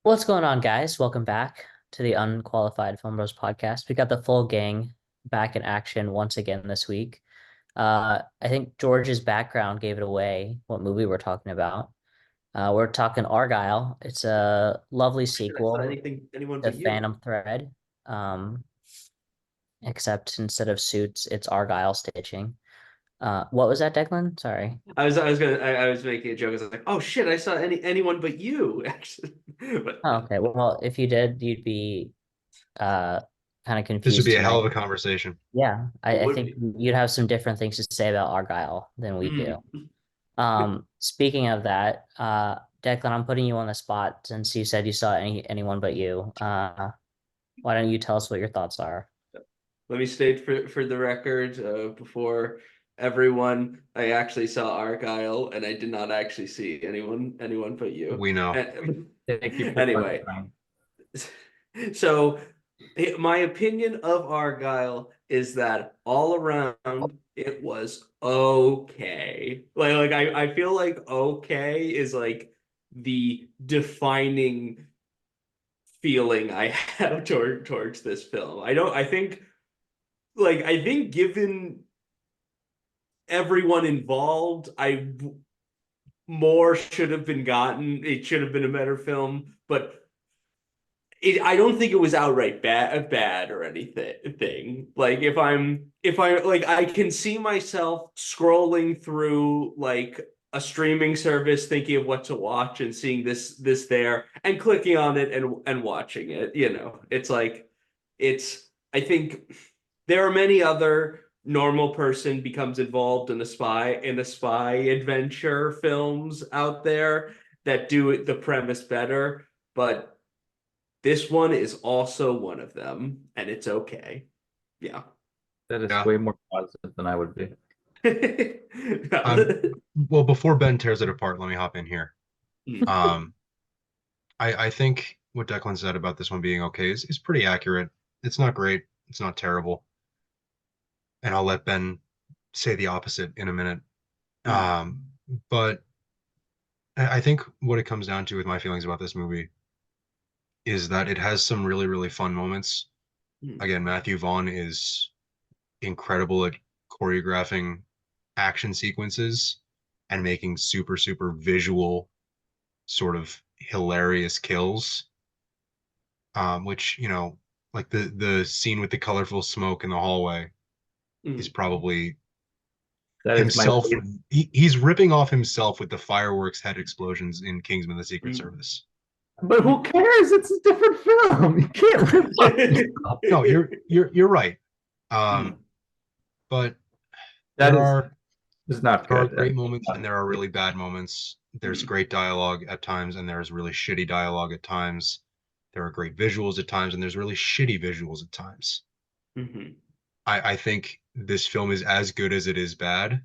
What's going on, guys? Welcome back to the Unqualified Film Bros podcast. We got the full gang back in action once again this week. I think George's background gave it away what movie we're talking about. We're talking Argylle. It's a lovely Shit, I saw sequel anyone to but you. Phantom Thread, um, except instead of suits, it's Argyle stitching. What was that, Declan? Sorry. I was making a joke. I was like, oh shit, I saw anyone but you, actually. But Oh, no, okay. Well, if you did, you'd be uh, kind of This would confused be a hell tonight. of a conversation. Yeah, it I would think be. you'd have some different things to say about Argyle than we do. Mm. Speaking of that, Declan, I'm putting you on the spot since you said you saw anyone but you. Why don't you tell us what your thoughts are? Let me state for the record, before everyone, I actually saw Argyle, and I did not actually see anyone but you. We know. Thank you for Anyway, clarifying. so my opinion of Argyle is that all around it was okay. I feel like okay is like the defining feeling I have towards this film. I think given everyone involved, I more should have been gotten. It should have been a better film, but I don't think it was outright bad or anything. Like if I like I can see myself scrolling through like a streaming service thinking of what to watch and seeing this there and clicking on it and watching it, you know. It's like it's I think there are many other normal person becomes involved in a spy adventure films out there that do it the premise better, but this one is also one of them, and it's okay. Yeah. That is Yeah. way more positive than I would be. Um, well, before Ben tears it apart, let me hop in here. Um, I think what Declan said about this one being okay is pretty accurate. It's not great. It's not terrible. And I'll let Ben say the opposite in a minute. Um, but I think what it comes down to with my feelings about this movie is that it has some really, really fun moments. Again, Matthew Vaughn is incredible at choreographing action sequences and making super, super visual, sort of hilarious kills. Which, like the scene with the colorful smoke in the hallway is probably That is my himself. least, He's ripping off himself with the fireworks head explosions in Kingsman: The Secret Service. but who cares? It's a different film. You can't rip off yourself. No, you're right. Um, but That there is are not there are good. great moments and there are really bad moments. There's great dialogue at times and there's really shitty dialogue at times. There are great visuals at times and there's really shitty visuals at times. I think this film is as good as bad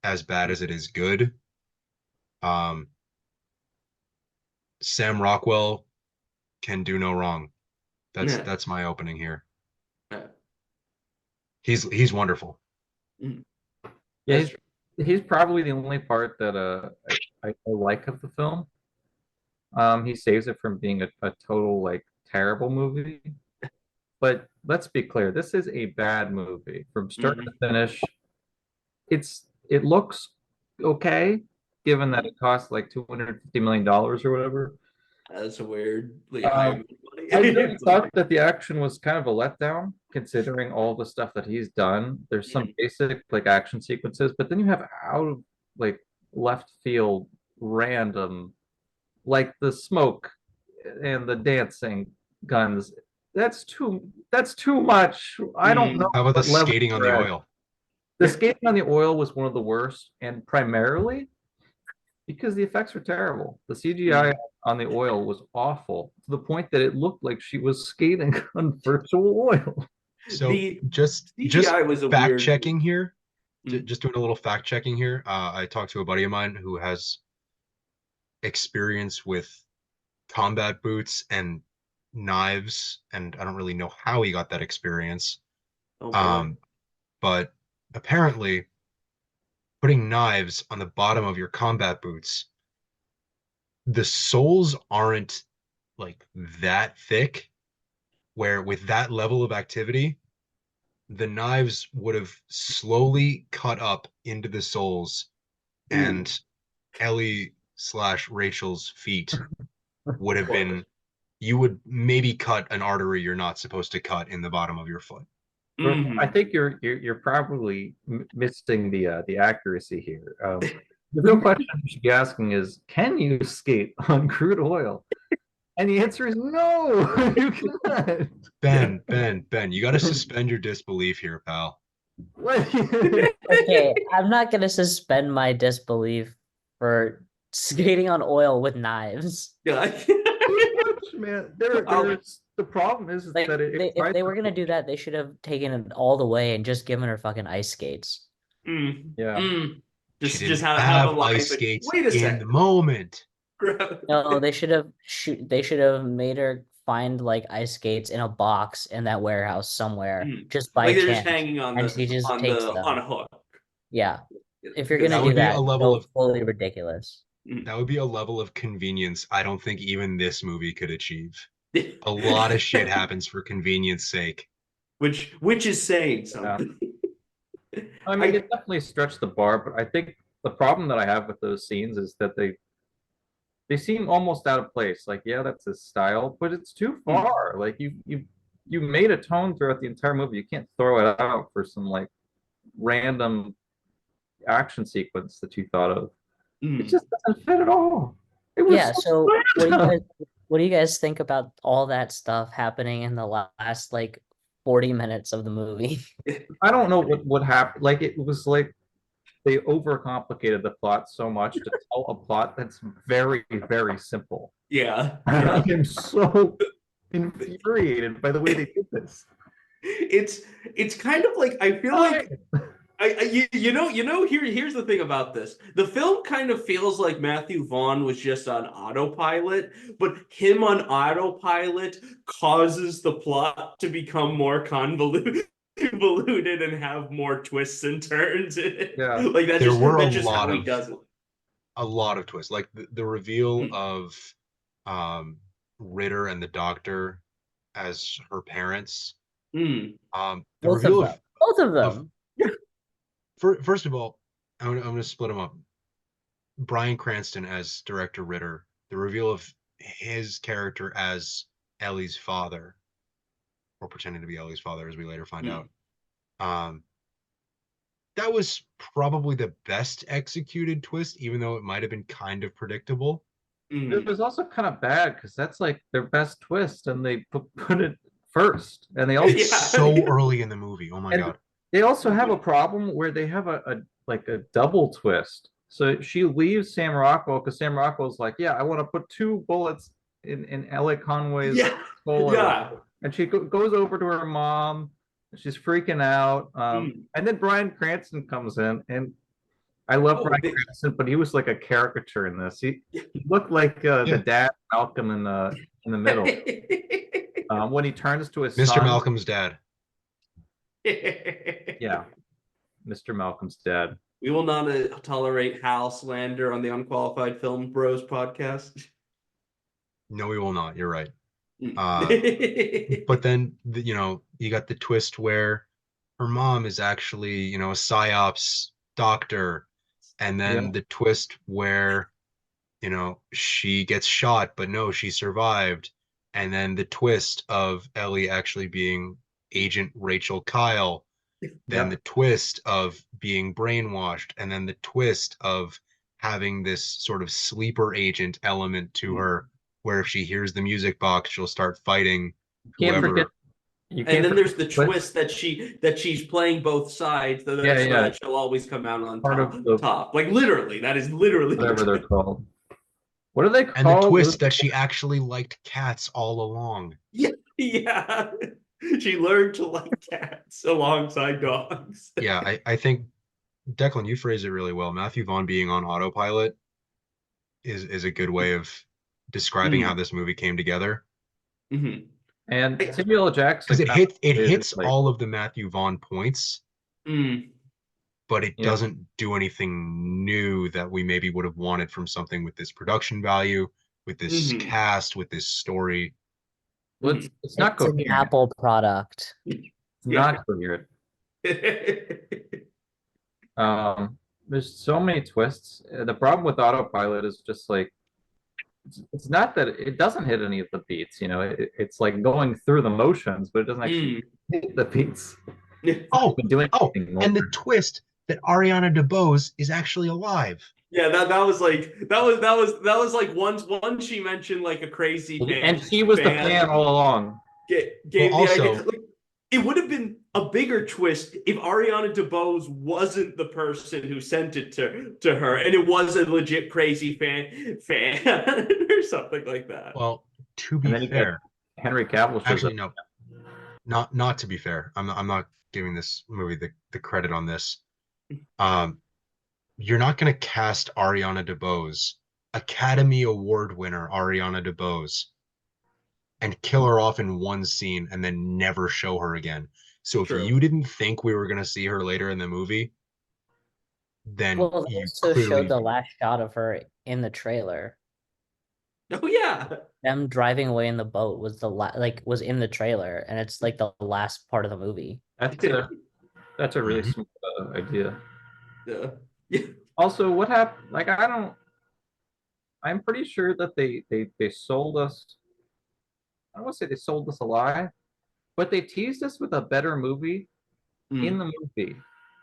as it is good. Um, Sam Rockwell can do no wrong. Yeah. That's my opening here. He's wonderful. Yeah, That's true. he's probably the only part that I like of the film. He saves it from being a total like terrible movie. But let's be clear, this is a bad movie from start to finish. It looks okay, given that it costs like $250 million or whatever. That's a weirdly high Um, amount of I really money. thought that the action was kind of a letdown, considering all the stuff that he's done. There's some basic like action sequences, but then you have out of like left field random, like the smoke and the dancing guns. That's too much. I don't know How about the what level skating on the you're at. oil? The skating on the oil was one of the worst, and primarily because the effects were terrible. The CGI on the oil was awful to the point that it looked like she was skating on virtual oil. So The just CGI was a fact weird. checking here, Mm, just doing a little fact checking here. I talked to a buddy of mine who has experience with combat boots and knives, and I don't really know how he got that experience. oh boy. Um, but apparently, putting knives on the bottom of your combat boots, the soles aren't like that thick, where with that level of activity, the knives would have slowly cut up into the soles, Ooh, and Ellie slash Rachel's feet would have course. been, you would maybe cut an artery you're not supposed to cut in the bottom of your foot. I Mhm. think you're probably missing the accuracy here. The real question you should be asking is, can you skate on crude oil? And the answer is no, you cannot. Yeah. Ben, you got to suspend your disbelief here, pal. What? Okay, I'm not gonna suspend my disbelief for skating on oil with knives. Yeah. Too much, man. There's the problem is Like that it if tries they to were gonna do that, they should have taken it all the way and just given her fucking ice skates. yeah. She Just didn't have a have line. ice Like, skates wait a in the second. moment. No, they should have They should have made her find like ice skates in a box in that warehouse somewhere just by Like they're just chance, hanging and she just takes on them. a hook. Yeah, if you're Because gonna That do would be a that, level go of fully ridiculous. that would be a level of convenience I don't think even this movie could achieve. A lot of shit happens for convenience sake. which is saying Yeah. something. I mean, I it definitely stretched the bar, but I think the problem that I have with those scenes is that they seem almost out of place. Like, yeah, that's his style, but it's too far. Like you made a tone throughout the entire movie. You can't throw it out for some like random action sequence that you thought of. It mm. just doesn't fit at all. It was Yeah, so so random. what do you guys think about all that stuff happening in the last like 40 minutes of the movie? I don't know what happened. Like it was like they overcomplicated the plot so much to tell a plot that's very, very simple. Yeah, I yeah. am so infuriated by the way they did this. It's it's kind of like I feel Why? like here's the thing about this. The film kind of feels like Matthew Vaughn was just on autopilot, but him on autopilot causes the plot to become more convoluted and have more twists and turns in it. Yeah. Like There were that's just how he does it. a lot of twists. Like the reveal Mm, of Ritter and the doctor as her parents. mm, The Both of reveal them. Both of of them. first of all, I'm gonna split them up. Bryan Cranston as Director Ritter, the reveal of his character as Ellie's father, or pretending to be Ellie's father, as we later find mm, out. Um, that was probably the best executed twist, even though it might have been kind of predictable. It mm. was also kind of bad because that's like their best twist, and they put it first. And they also It's so Yeah. early in the movie. Oh my and god. they also have a problem where they have a like a double twist. So she leaves Sam Rockwell because Sam Rockwell's like, yeah, I want to put two bullets in Elliot Conway's Yeah. skull or Yeah. whatever. And she goes over to her mom. She's freaking out. Mm. And then Bryan Cranston comes in, and I love Oh, Bryan Cranston, but he was like a caricature in this. yeah. He looked like the Yeah. dad Malcolm in the middle. When he turns to his Mr. son, Malcolm's dad. yeah, Mr. Malcolm's dad. We will not tolerate Hal slander on the Unqualified Film Bros podcast. No, we will not. You're right. Uh, Mm. but then you got the twist where her mom is actually a psyops doctor, and then Yeah, the twist where she gets shot but no, she survived, and then the twist of Ellie actually being Agent Rachel Kyle, then yeah. the twist of being brainwashed, and then the twist of having this sort of sleeper agent element to her, where if she hears the music box she'll start fighting Can't forget. whoever. You And can't then forget there's the the twist. twist that she's playing both sides, Yeah, so yeah. that she'll always come out on Part of the top. Like literally, that is literally the whatever they're twist. called. What are they And the called? twist that she actually liked cats all along. Yeah, yeah. She learned to like cats alongside dogs. Yeah, I think, Declan, you phrased it really well. Matthew Vaughn being on autopilot is a good way of describing how Mm, this movie came together, mhm. And I- Samuel L. Jackson because kind of it is hits like, all of the Matthew Vaughn points, mm. but it yeah, doesn't do anything new that we maybe would have wanted from something with this production value, with this Mhm. cast, with this story. Well, it's not It's an coherent. Apple product. It's Yeah. not coherent. Um, there's so many twists. The problem with autopilot is just like it's not that it doesn't hit any of the beats, you know. It's like going through the motions, but it doesn't actually hit the beats. Oh, Been doing oh, anything more. and the twist that Ariana DeBose is actually alive. Yeah, that was like that was like once she mentioned like a crazy And she was the fan all along. Well, gave the idea. also, Like, it would have been a bigger twist if Ariana DeBose wasn't the person who sent it to her, and it was a legit crazy fan or something like that. well, to And be then you get fair, Henry Cavill shows actually, up. no, not to be fair. I'm not giving this movie the credit on this. Um, you're not going to cast Ariana DeBose, Academy Award winner Ariana DeBose, and kill her off in one scene and then never show her again. So if True. you didn't think we were going to see her later in the movie, then Well, they you also showed clearly the last shot of her in the trailer. Oh yeah. Them driving away in the boat was was in the trailer, and it's like the last part of the movie. That's a really Mhm. smart idea. Yeah. Yeah. Also, what happened? Like, I don't. I'm pretty sure that they sold us. I don't want to say they sold us a lie, but they teased us with a better movie in the movie.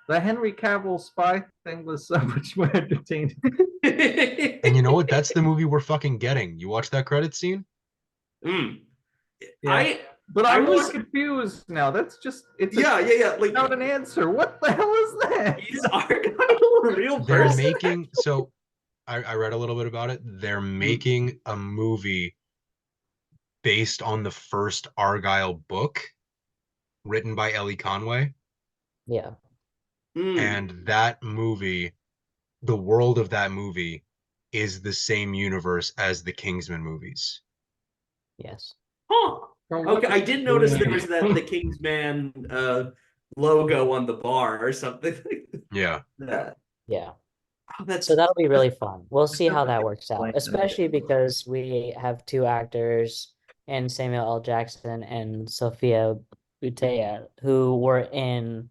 The Henry Cavill spy thing was so much more entertaining. And you know what? That's the movie we're fucking getting. You watch that credit scene? Mm. Yeah. I But I I'm more was confused now. That's just it's yeah. Like, not an answer. What the hell is that? is Argylle a real They're person? making so I read a little bit about it. They're making a movie based on the first Argylle book written by Ellie Conway. Yeah. And that movie, the world of that movie, is the same universe as the Kingsman movies. Yes. Huh. Bro, Okay, I did notice there was that. the Kingsman logo on the bar or something like Yeah. that. Yeah. Oh, that's So that'll be really fun. We'll see how that works out, Explain it. especially because we have two actors and Samuel L. Jackson and Sophia Butea who were in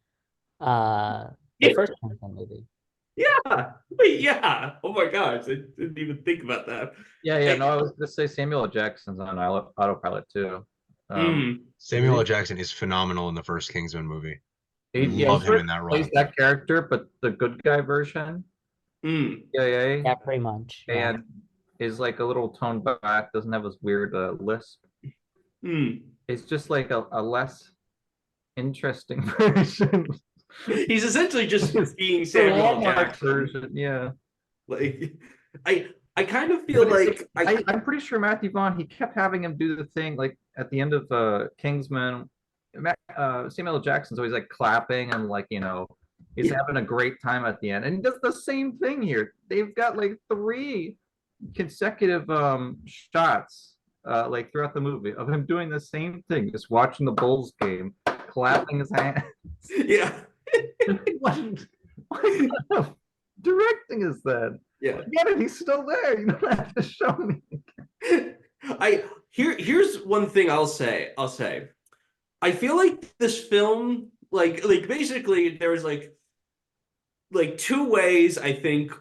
the yeah. first Kingsman movie. Yeah. Wait, yeah. Oh my gosh, I didn't even think about that. Yeah. Hey, No, I was gonna say Samuel L. Jackson's on autopilot too. Samuel L. Jackson is phenomenal in the first Kingsman movie. He Love him sort in of that plays role. that character, but the good guy version. mm. Yeah. Yeah, pretty much. Yeah. And is like a little toned back, doesn't have this weird lisp. Mm. It's just like a less interesting version. He's essentially just being The Samuel L. Walmart Jackson. version, yeah. Like, I kind of feel like I'm pretty sure Matthew Vaughn, he kept having him do the thing like at the end of Kingsman. Samuel L. Jackson's always like clapping and like, you know, he's having a great time at the end. And he does the same thing here. They've got like 3 consecutive shots like throughout the movie of him doing the same thing, just watching the Bulls game, clapping his hands. yeah. what, what kind of directing is that? Yeah. Get it, he's still there. You don't have to show me. Here's one thing I'll say. I feel like this film, like basically there's like 2 ways I think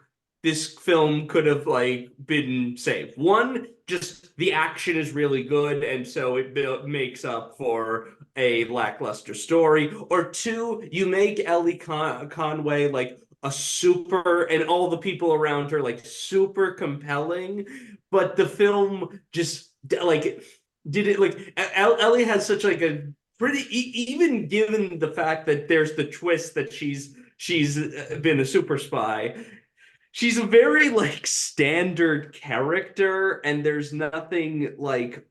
this film could have like been saved. One, just the action is really good, and so it makes up for a lackluster story. Or 2, you make Ellie Conway like a super, and all the people around her like super compelling, but the film just like did it like Ellie has such like a pretty even given the fact that there's the twist that she's been a super spy, she's a very like standard character, and there's nothing like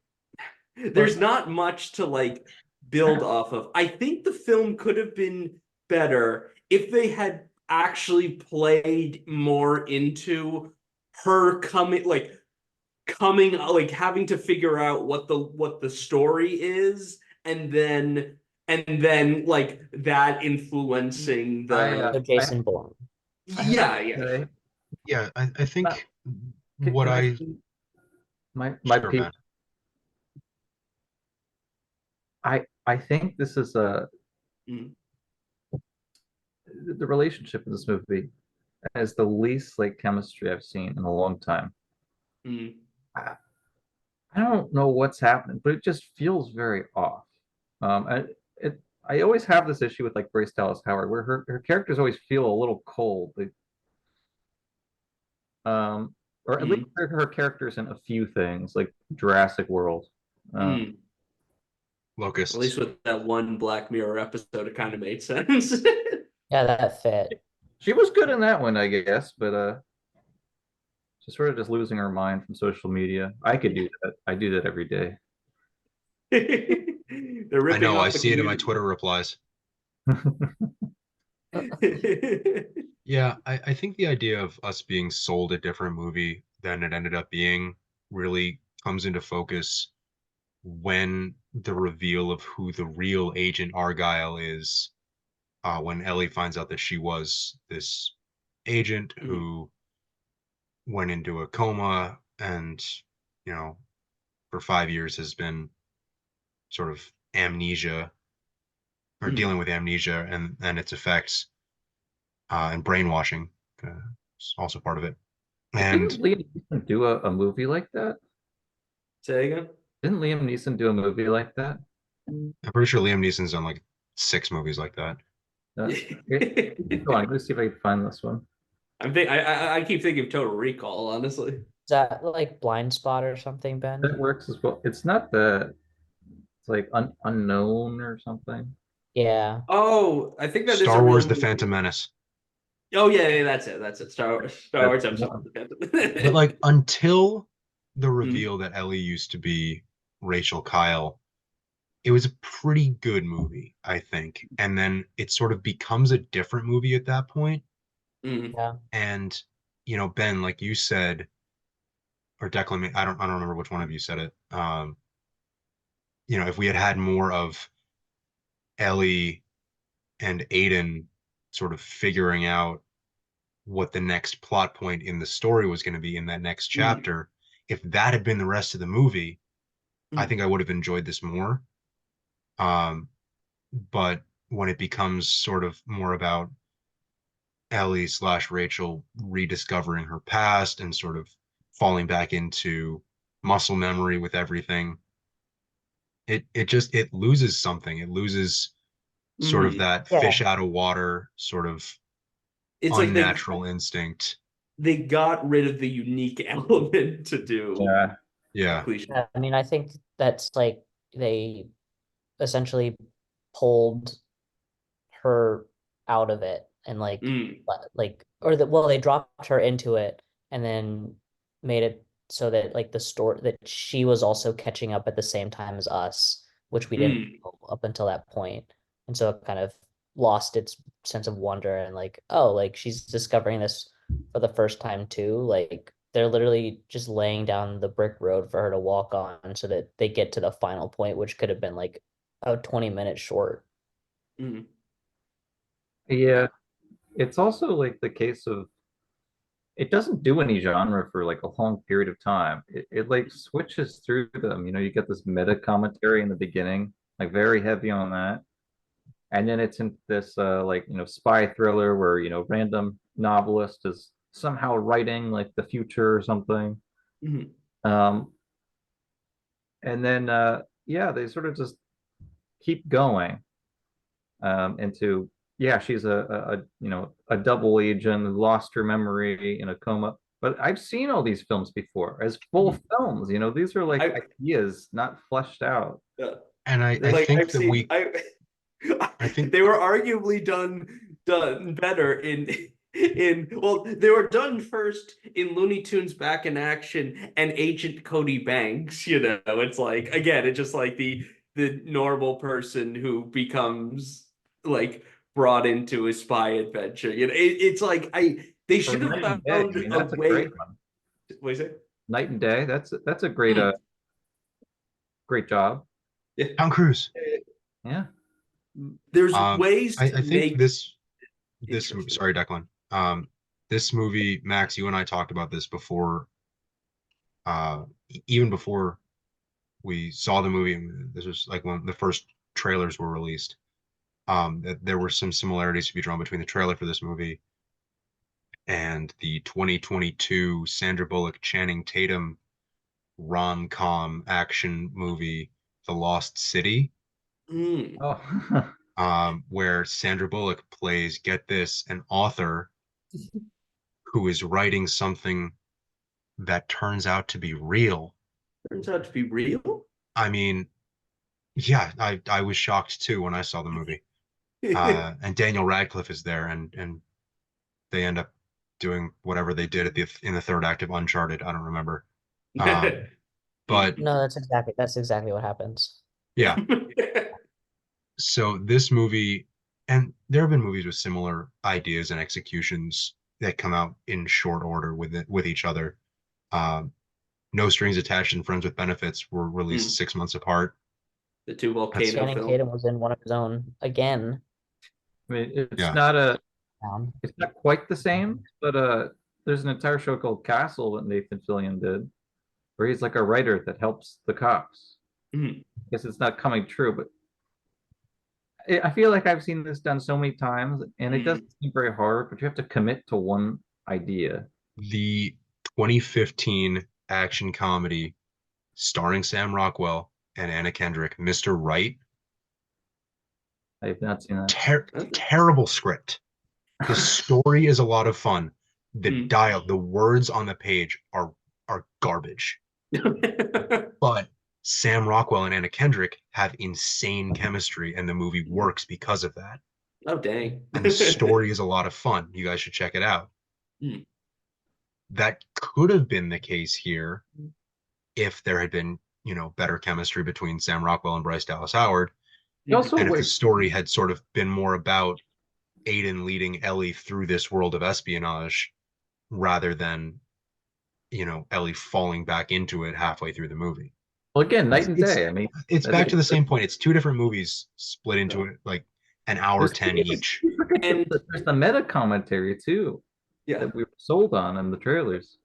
there's not much to like build off of. I think the film could have been better if they had actually played more into her coming like having to figure out what the story is, and then like that influencing the So Jason Bourne. yeah. Yeah, I think Can, what can I I see my Sure, people. Ben. I think this is Mm, the relationship in this movie has the least like chemistry I've seen in a long time. mm, I, I don't know what's happening, but it just feels very off. I, I always have this issue with like Bryce Dallas Howard, where her characters always feel a little cold. Um, or at least mm, her characters in a few things, like Jurassic World. Um, mm. At least Locusts. with that one Black Mirror episode, it kind of made sense. Yeah, that fit. she was good in that one, I guess, but she's sort of just losing her mind from social media. I could do that. I do that every day. They're I ripping know, I off the see it in my community. Twitter replies. Yeah, I think the idea of us being sold a different movie than it ended up being really comes into focus when the reveal of who the real Agent Argylle is, when Ellie finds out that she was this agent Mm, who went into a coma and, you know, for 5 years has been sort of amnesia or mm. dealing with amnesia and its effects, and brainwashing, uh, is also part of it. And Didn't Liam Neeson do a movie like that? Say again? Didn't Liam Neeson do a movie like that? I'm pretty sure Liam Neeson's done like 6 movies like that. Uh, keep going. Let me see if I can find this one. I keep thinking of Total Recall, honestly. Is that like Blind Spot or something, Ben? That works as well. It's not the. It's like unknown or something. Yeah. Oh, I think that is a Star real Wars: The movie. Phantom Menace. Oh yeah, yeah, that's it. That's it. Star That's Wars the episode one. of the But Phantom. like until the Mm, reveal that Ellie used to be Rachel Kyle, it was a pretty good movie, I think. And then it sort of becomes a different movie at that point. mm, Yeah. And Ben, like you said, or Declan, I don't remember which one of you said it. If we had had more of Ellie and Aiden sort of figuring out what the next plot point in the story was going to be in that next mm, chapter, if that had been the rest of the movie, I mm, think I would have enjoyed this more. Um, but when it becomes sort of more about Ellie/Rachel rediscovering her past and sort of falling back into muscle memory with everything, it loses something. It loses sort of mm. that Yeah. fish out of water sort of It's like unnatural instinct. they got rid of the unique element to do Yeah. a Yeah. cliche. Yeah, I mean, I think that's like they essentially pulled her out of it and Mm, or they dropped her into it and then made it so that like the story that she was also catching up at the same time as us, which we didn't mm, know up until that point. And so it kind of lost its sense of wonder and like, oh, like she's discovering this for the first time too. Like they're literally just laying down the brick road for her to walk on so that they get to the final point, which could have been like a 20 minute short. mm, Yeah. It's also like the case of it doesn't do any genre for like a long period of time. It like switches through them. You get this meta commentary in the beginning, like very heavy on that. And then it's in this like, spy thriller where, random novelist is somehow writing like the future or something. mm, Um, and then yeah, they sort of just keep going into yeah, she's a double agent who lost her memory in a coma. But I've seen all these films before as full mm. films. These are like I ideas not fleshed out. uh, And I like think I've that seen we I think they were arguably done better in well they were done first in Looney Tunes Back in Action and Agent Cody Banks. It's like again it's just like the normal person who becomes like brought into a spy adventure. It's like I they For should have Night and Day, I found mean, a that's a great way. one. What is it? Night and Day, that's a great Hmm. great job. Yeah. Tom Cruise. Yeah. There's Um, ways to I think make this interesting. sorry, Declan. This movie, Max, you and I talked about this before even before we saw the movie, this was like when the first trailers were released, that there were some similarities to be drawn between the trailer for this movie and the 2022 Sandra Bullock, Channing Tatum rom-com action movie, The Lost City, Oh, where Sandra Bullock plays, get this, an author who is writing something that turns out to be real. Turns out to be real. I mean, yeah, I was shocked too when I saw the movie. And Daniel Radcliffe is there, and they end up doing whatever they did in the third act of Uncharted. I don't remember. But No, that's exactly what happens. yeah, so this movie, and there have been movies with similar ideas and executions that come out in short order with each other. Um, No Strings Attached and Friends with Benefits were released 6 months apart. The two That's, volcano Channing films. Tatum was in one of his own again. I mean, yeah. It's not quite the same, but there's an entire show called Castle that Nathan Fillion did, where he's like a writer that helps the cops. Mhm. I guess it's not coming true, but I feel like I've seen this done so many times, and it doesn't seem very hard, but you have to commit to one idea. The 2015 action comedy starring Sam Rockwell and Anna Kendrick, Mr. Right. I have not seen that. Terrible script. The story is a lot of fun. The words on the page are garbage. But Sam Rockwell and Anna Kendrick have insane chemistry, and the movie works because of that. Oh, dang. And the story is a lot of fun. You guys should check it out. That could have been the case here if there had been, better chemistry between Sam Rockwell and Bryce Dallas Howard. And if the story had sort of been more about Aiden leading Ellie through this world of espionage rather than, Ellie falling back into it halfway through the movie. Well, again, night and day. I mean, it's back to the same point. It's two different movies split into it like an hour 10 each. And there's the meta commentary too. Yeah. That we were sold on in the trailers.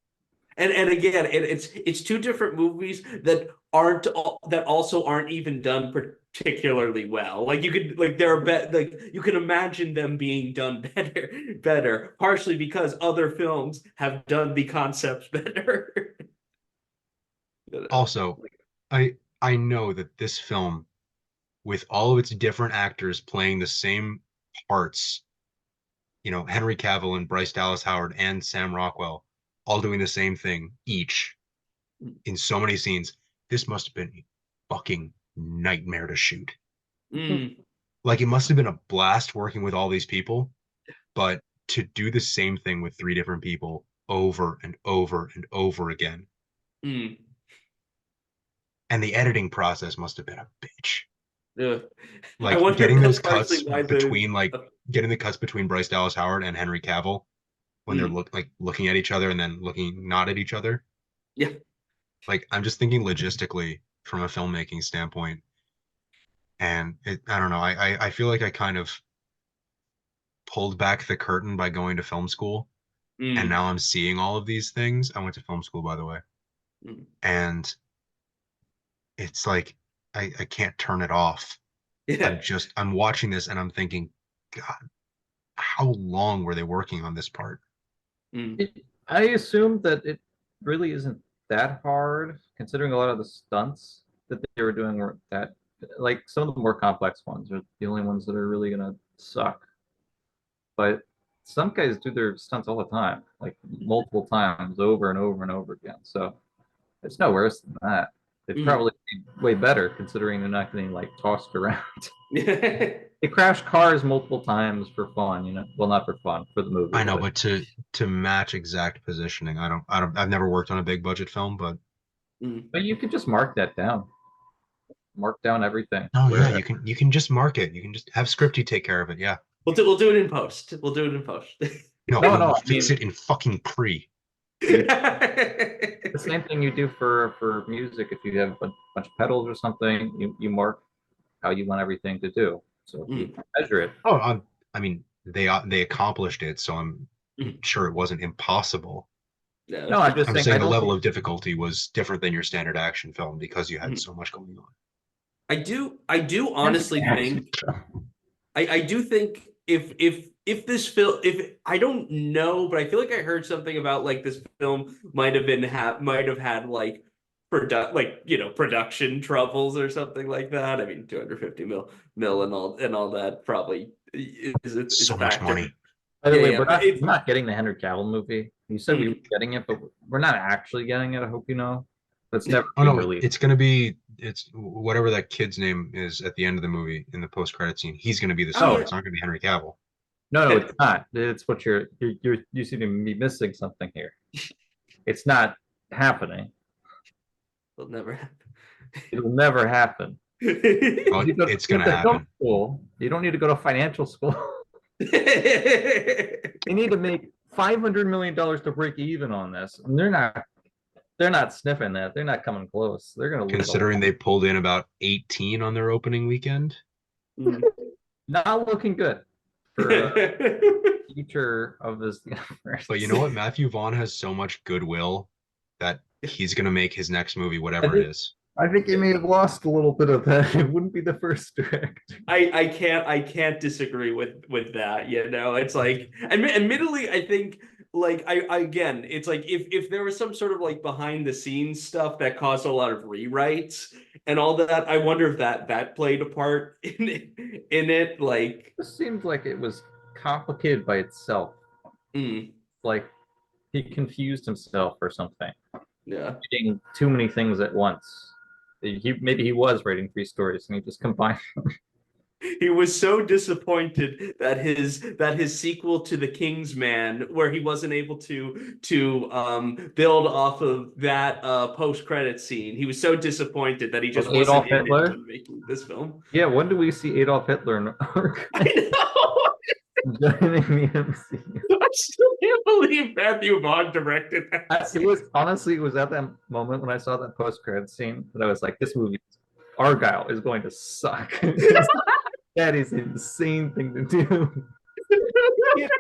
And again, it's two different movies that also aren't even done particularly well. Like you could you can imagine them being done better, partially because other films have done the concepts better. Also, I know that this film, with all of its different actors playing the same parts, Henry Cavill and Bryce Dallas Howard and Sam Rockwell all doing the same thing each in so many scenes, this must have been a fucking nightmare to shoot. Like, it must have been a blast working with all these people, but to do the same thing with three different people over and over and over again. And the editing process must have been a bitch. Like getting those cuts between getting the cuts between Bryce Dallas Howard and Henry Cavill when they're looking at each other and then looking not at each other. Yeah. Like, I'm just thinking logistically from a filmmaking standpoint. And I don't know. I feel like I kind of pulled back the curtain by going to film school. And now I'm seeing all of these things. I went to film school, by the way. And it's like I can't turn it off. Yeah. I'm watching this and I'm thinking, God, how long were they working on this part? I assume that it really isn't that hard, considering a lot of the stunts that they were doing weren't that, like, some of the more complex ones are the only ones that are really gonna suck. But some guys do their stunts all the time, like multiple times over and over and over again. So it's no worse than that. It's probably way better considering they're not getting like tossed around. They crash cars multiple times for fun, Well, not for fun, for the movie. I know, but to match exact positioning, I've never worked on a big budget film, but you can just mark that down. Mark down everything. Oh yeah, you can just mark it. You can just have Scripty take care of it. Yeah. We'll do it in post. We'll do it in post. No, fix it in fucking pre. The same thing you do for music. If you have a bunch of pedals or something, you mark how you want everything to do. So you measure it. Oh, I mean, they accomplished it, so I'm sure it wasn't impossible. No. No, I'm just I'm saying saying I the don't level think of difficulty was different than your standard action film because you had Mhm. so much going on. I do honestly think I do think if this film, if I don't know, but I feel like I heard something about like this film might have had like production troubles or something like that. I mean, 250 mil and all that probably is a So much factor. money. By the Yeah, way, yeah, but we're not getting the Henry Cavill movie. You said we were mm, getting it, but we're not actually getting it. I hope you know. That's never Oh being no, released. it's gonna be it's whatever that kid's name is at the end of the movie in the post credit scene. He's gonna be the oh star. yeah. It's not gonna be Henry Cavill. No, no, it's not. It's what you seem to be missing something here. It's not happening. It'll never happen. It'll never happen. Oh, You go, it's you gonna have to film happen. school. You don't need to go to financial school. They need to make $500 million to break even on this, and they're not sniffing that. They're not coming close. They're gonna lose a lot. Considering they pulled in about 18 on their opening weekend. Mm. Not looking good for future of this universe. But you know what? Matthew Vaughn has so much goodwill that he's gonna make his next movie, I whatever it think is. I think he may have lost a little bit of that. It wouldn't be the first director. I can't disagree with that. You know, it's like, admittedly, I think like I again, it's like if there was some sort of like behind the scenes stuff that caused a lot of rewrites and all that, I wonder if that played a part in it. Like, This seemed like it was complicated by itself. mm, Like he confused himself or something, yeah. reading too many things at once. Maybe he was writing 3 stories and he just combined. He was so disappointed that his sequel to The King's Man, where he wasn't able to build off of that post credit scene, he was so disappointed that he just wasn't Adolf in it Hitler. when making this film. Yeah, when do we see Adolf Hitler in I joining the MCU? know. I still can't believe Matthew Vaughn directed that It scene. was honestly, it was at that moment when I saw that post-credit scene that I was like, this movie, Argylle, is going to suck. That is an insane thing to do.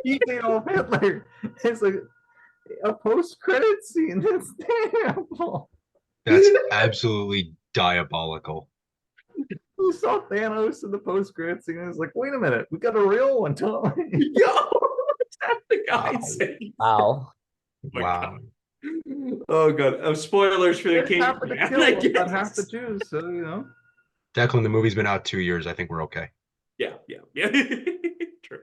He's Adolf Hitler. It's like a post-credit scene. That's terrible. That's absolutely diabolical. Who saw Thanos in the post-credit scene and was like, wait a minute, we got a real one, don't we? Yo, what's that the guy Wow. saying? Wow. my Wow. Oh god. Spoilers for The It King's happened to Man, kill I about half the guess. Jews, so you know. Declan, the movie's been out 2 years. I think we're okay. Yeah. True.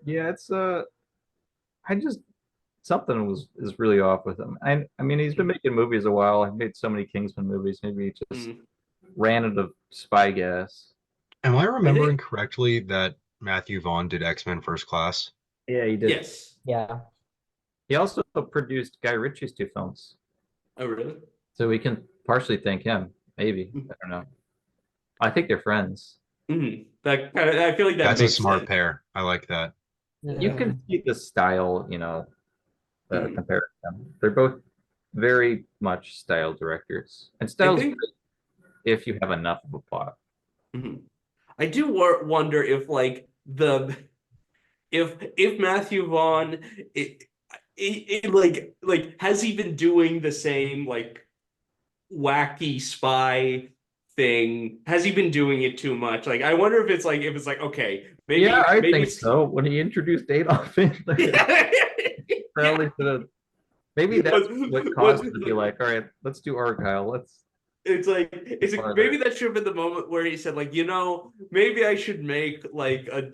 Yeah, it's I just something is really off with him. I mean he's been making movies a while. He made so many Kingsman movies. Maybe he just Mm. ran out of spy gas. Am I remembering correctly that Matthew Vaughn did X-Men First Class? Yeah, he did. Yes. Yeah. He also produced Guy Ritchie's 2 films, Oh, really? so we can partially thank him. Maybe I don't know. I think they're friends. That kind of, I feel like that That's a makes smart sense. pair. I like that. You can see the style, you know, Mhm. comparison. They're both very much style directors, and I style's think good if you have enough of a plot. mhm. I do wonder if like the if Matthew Vaughn like has he been doing the same like wacky spy thing? Has he been doing it too much? Like I wonder if it's like okay, Yeah, I maybe think so. When he introduced Adolf Hitler, probably should have. Maybe that's what caused him to be like, all right, let's do Argylle. Let's. It's like maybe that should have been the moment where he said like, you know, maybe I should make like a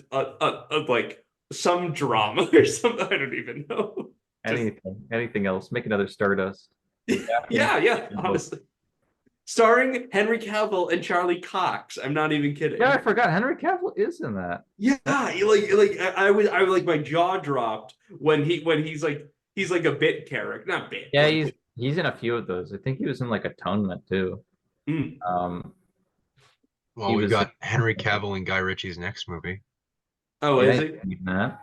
like some drama or something. I don't even know. Just, Anything else. Make another Stardust. yeah, honestly. Starring Henry Cavill and Charlie Cox. I'm not even kidding. Yeah, I forgot. Henry Cavill is in that. Yeah, I was like my jaw dropped when he's like a bit character, not bit. Yeah, like, he's in a few of those. I think he was in like Atonement too. mm. Well, He we've was- got Henry Cavill and Guy Ritchie's next movie Oh, Yeah, is it? that.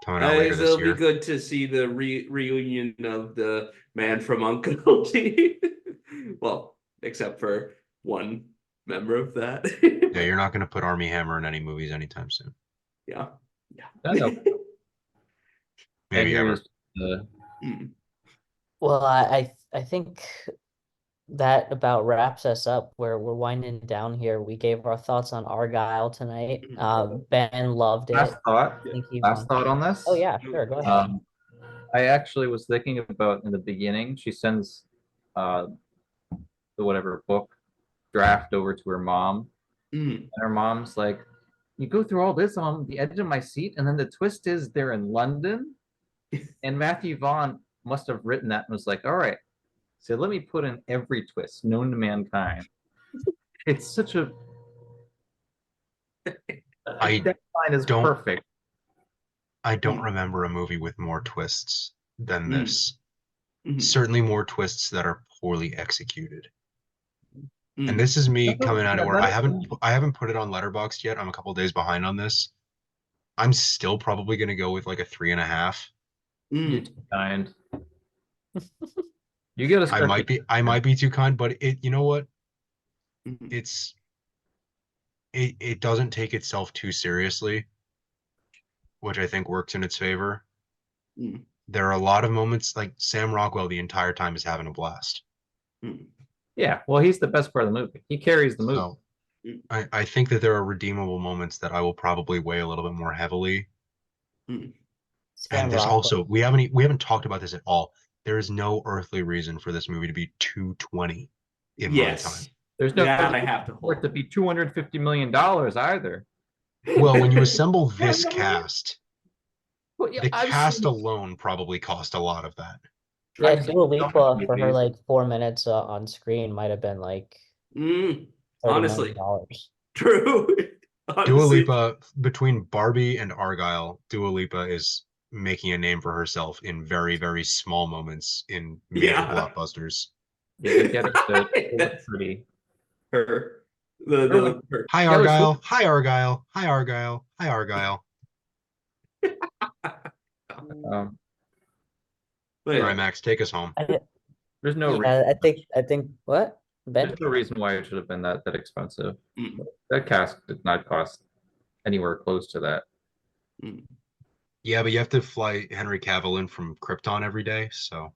coming out later this It'll be year. good to see the reunion of the Man from U.N.C.L.E. team. Well, except for one member of that. Yeah, you're not going to put Army Hammer in any movies anytime soon. Yeah. I know. Maybe Henry ever. is the Mm. Well, I think that about wraps us up. We're winding down here. We gave our thoughts on Argyle tonight. Ben loved Last it. thought. I think he Last won. thought on this. Oh yeah, sure, go ahead. I actually was thinking about in the beginning, she sends the whatever book draft over to her mom, and her mom's like, "You go through all this on the edge of my seat, and then the twist is they're in London." And Matthew Vaughn must have written that and was like, "All right, so let me put in every twist known to mankind." It's such a I that line is don't perfect. I don't remember a movie with more twists than this. Mm. Certainly more twists that are poorly executed. And Mm. this is me coming out of where I That- haven't put it on Letterboxd yet. I'm a couple days behind on this. I'm still probably gonna go with like a 3.5. You're Mm. too kind. You get a start. I might be too kind, but you know what? Mm. It's it doesn't take itself too seriously, which I think works in its favor. Mm. There are a lot of moments like Sam Rockwell the entire time is having a blast. Mm. Yeah, well, he's the best part of the movie. He carries the movie. So I think that there are redeemable moments that I will probably weigh a little bit more heavily. Mm. And Sam there's also Rockwell. we haven't talked about this at all. There is no earthly reason for this movie to be 220 in runtime. Yes. There's no That I have to for it hold. to be $250 million either. Well, when you assemble this cast, Well, yeah, the I've cast seen, alone probably cost a lot of that. Yeah, I've seen Dua so many Lipa for her movies. like 4 minutes on screen might have been like Mm. 30 million Honestly, dollars. true. Dua Honestly, Lipa, between Barbie and Argylle, Dua Lipa is making a name for herself in very, very small moments in major yeah. blockbusters. Yeah, they're getting to look That's pretty. her. Or like Her. Hi Taylor Swift. Argyle, hi Argyle, hi Argyle, hi Argyle. Um, But All right, yeah. Max, take us home. there's no Yeah, reason. I think what? Ben? There's no reason why it should have been that expensive. Mm. That cast did not cost anywhere close to that. Mm. Yeah, but you have to fly Henry Cavill in from Krypton every day, so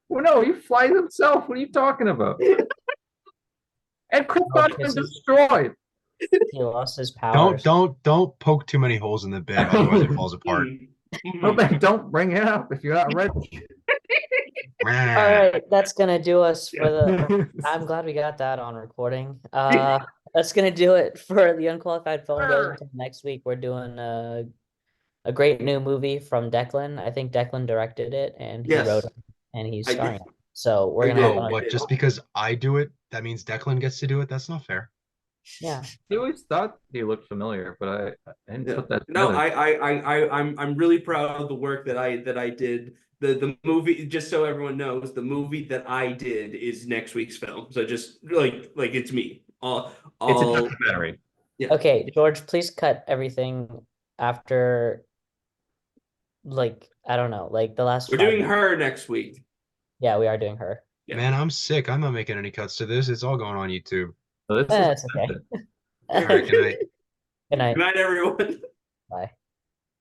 Well, no, he flies himself. What are you talking about? And Oh, Krypton's been because destroyed. he lost his powers. don't poke too many holes in the bit, otherwise it falls apart. Mm. Well, Mm. then don't bring it up if you're not ready. All right, that's gonna do us for the. I'm glad we got that on recording. That's gonna do it for the unqualified film goes. Until next week, we're doing a great new movie from Declan. I think Declan directed it and he wrote Yes, it and he's I starring did. in it. So we're I gonna have did. Oh, fun. I what? did. Just because I do it, that means Declan gets to do it? That's not fair. Yeah. I always thought he looked familiar, but I didn't Yeah. put that No, together. I'm really proud of the work that I did. The movie, just so everyone knows, the movie that I did is next week's film. So just like it's me. It's a All documentary. yeah. Okay, George, please cut everything after like I don't know, like the last We're 5 doing minutes. her next week. Yeah, we are doing her. Yeah. Man, I'm sick. I'm not making any cuts to this. It's all going on YouTube. So this is It's okay. All right, good night. Good Good night. night, everyone. Bye.